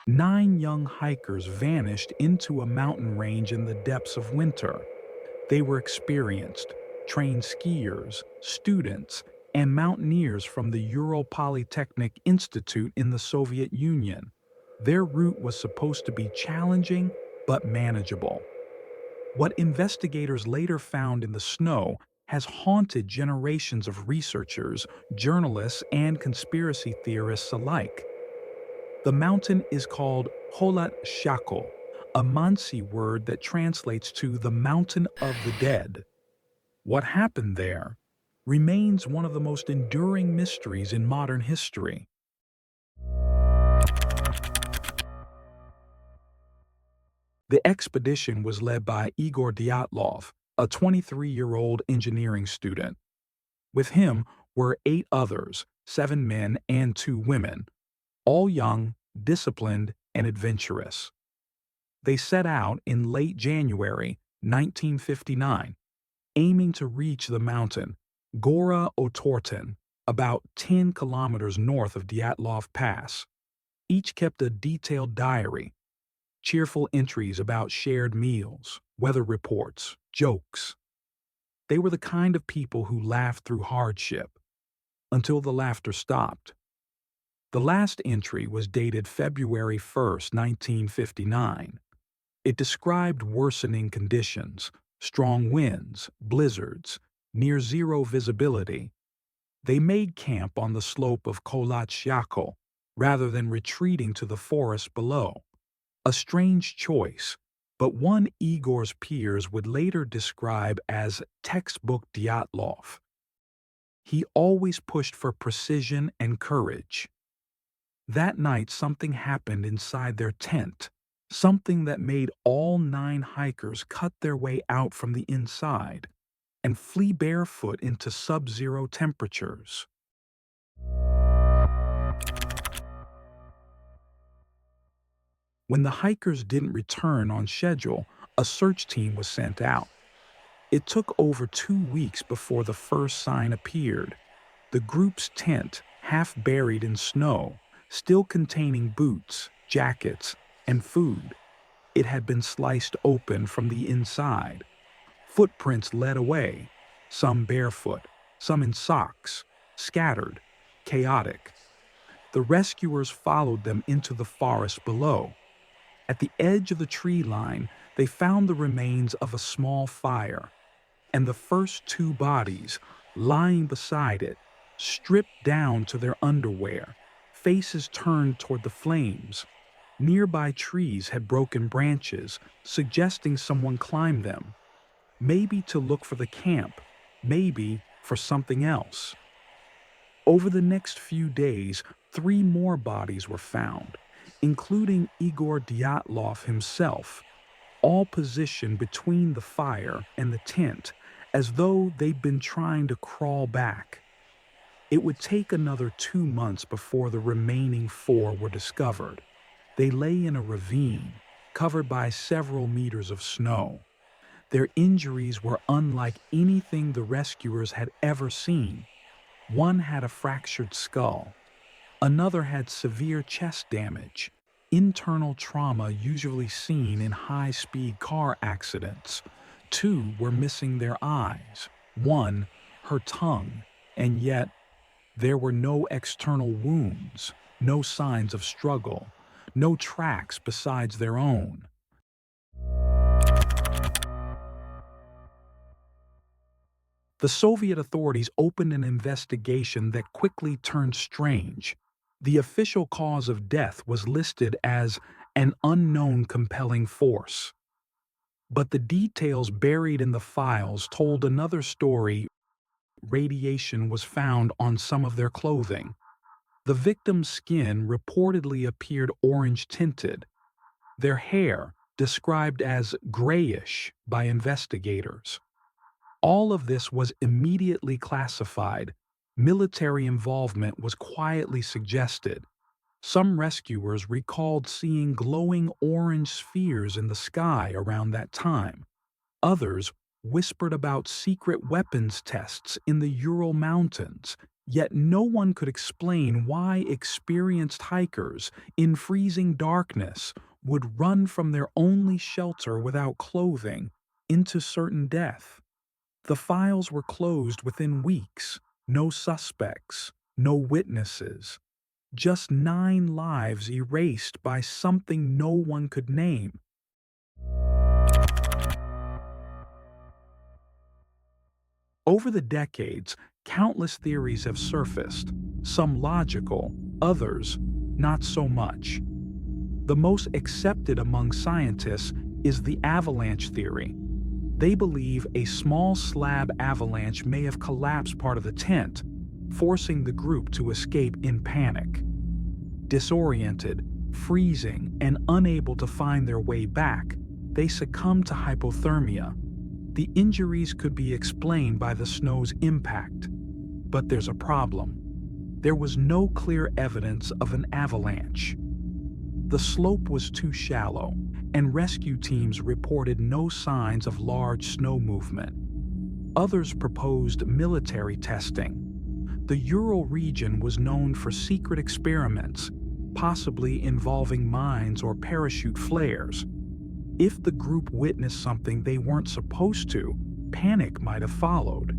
9 young hikers vanished into a mountain range in the depths of winter. They were experienced, trained skiers, students, and mountaineers from the Ural Polytechnic Institute in the Soviet Union. Their route was supposed to be challenging but manageable. What investigators later found in the snow has haunted generations of researchers, journalists, and conspiracy theorists alike. The mountain is called Holat Shako, a Mansi word that translates to the mountain of the dead. What happened there remains one of the most enduring mysteries in modern history. The expedition was led by Igor Dyatlov, a 23-year-old engineering student. With him were 8 others, 7 men and 2 women, all young, disciplined, and adventurous. They set out in late January 1959, aiming to reach the mountain Gora Otorten, about 10 kilometers north of Dyatlov Pass. Each kept a detailed diary, cheerful entries about shared meals, weather reports, jokes. They were the kind of people who laughed through hardship until the laughter stopped. The last entry was dated February 1st, 1959. It described worsening conditions, strong winds, blizzards, near zero visibility. They made camp on the slope of Kholat Syakhl rather than retreating to the forest below. A strange choice, but one Igor's peers would later describe as textbook Dyatlov. He always pushed for precision and courage. That night something happened inside their tent, something that made all 9 hikers cut their way out from the inside and flee barefoot into sub-zero temperatures. When the hikers didn't return on schedule, a search team was sent out. It took over 2 weeks before the first sign appeared. The group's tent, half buried in snow, still containing boots, jackets, and food. It had been sliced open from the inside. Footprints led away, some barefoot, some in socks, scattered, chaotic. The rescuers followed them into the forest below. At the edge of the tree line, they found the remains of a small fire, and the first 2 bodies, lying beside it, stripped down to their underwear, faces turned toward the flames. Nearby trees had broken branches, suggesting someone climbed them, maybe to look for the camp, maybe for something else. Over the next few days, 3 more bodies were found, including Igor Dyatlov himself, all positioned between the fire and the tent, as though they'd been trying to crawl back. It would take another 2 months before the remaining 4 were discovered. They lay in a ravine, covered by several meters of snow. Their injuries were unlike anything the rescuers had ever seen. One had a fractured skull. Another had severe chest damage, internal trauma usually seen in high-speed car accidents. 2 were missing their eyes, 1 her tongue, and yet there were no external wounds, no signs of struggle, no tracks besides their own. The Soviet authorities opened an investigation that quickly turned strange. The official cause of death was listed as an unknown compelling force. But the details buried in the files told another story. Radiation was found on some of their clothing. The victim's skin reportedly appeared orange-tinted. Their hair described as grayish by investigators. All of this was immediately classified. Military involvement was quietly suggested. Some rescuers recalled seeing glowing orange spheres in the sky around that time. Others whispered about secret weapons tests in the Ural Mountains, Yet no one could explain why experienced hikers in freezing darkness would run from their only shelter without clothing into certain death. The files were closed within weeks. No suspects, no witnesses. Just 9 lives erased by something no one could name. Over the decades, countless theories have surfaced, some logical, others not so much. The most accepted among scientists is the avalanche theory. They believe a small slab avalanche may have collapsed part of the tent, forcing the group to escape in panic. Disoriented, freezing, and unable to find their way back, they succumbed to hypothermia. The injuries could be explained by the snow's impact. But there's a problem. There was no clear evidence of an avalanche. The slope was too shallow, and rescue teams reported no signs of large snow movement. Others proposed military testing. The Ural region was known for secret experiments, possibly involving mines or parachute flares. If the group witnessed something they weren't supposed to, panic might have followed.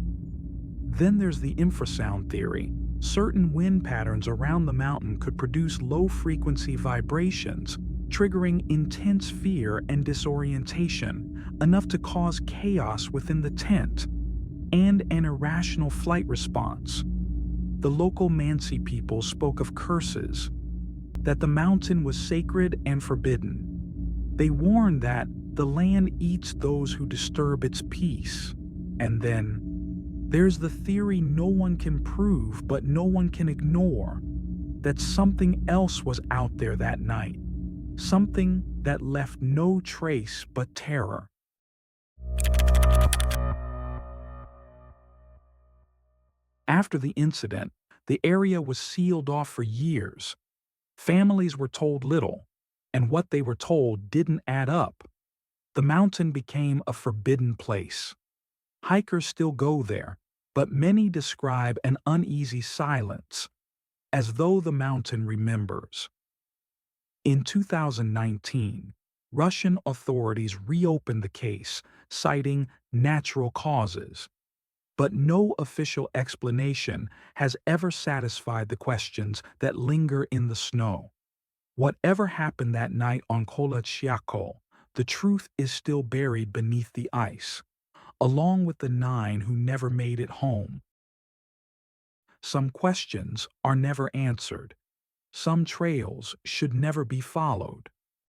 Then there's the infrasound theory. Certain wind patterns around the mountain could produce low-frequency vibrations, triggering intense fear and disorientation, enough to cause chaos within the tent, and an irrational flight response. The local Mansi people spoke of curses, that the mountain was sacred and forbidden. They warned that the land eats those who disturb its peace. And then there's the theory no one can prove but no one can ignore, that something else was out there that night, something that left no trace but terror. After the incident, the area was sealed off for years. Families were told little, and what they were told didn't add up. The mountain became a forbidden place. Hikers still go there, but many describe an uneasy silence, as though the mountain remembers. In 2019, Russian authorities reopened the case, citing natural causes. But no official explanation has ever satisfied the questions that linger in the snow. Whatever happened that night on Kolochakol, the truth is still buried beneath the ice, along with the 9 who never made it home. Some questions are never answered. Some trails should never be followed.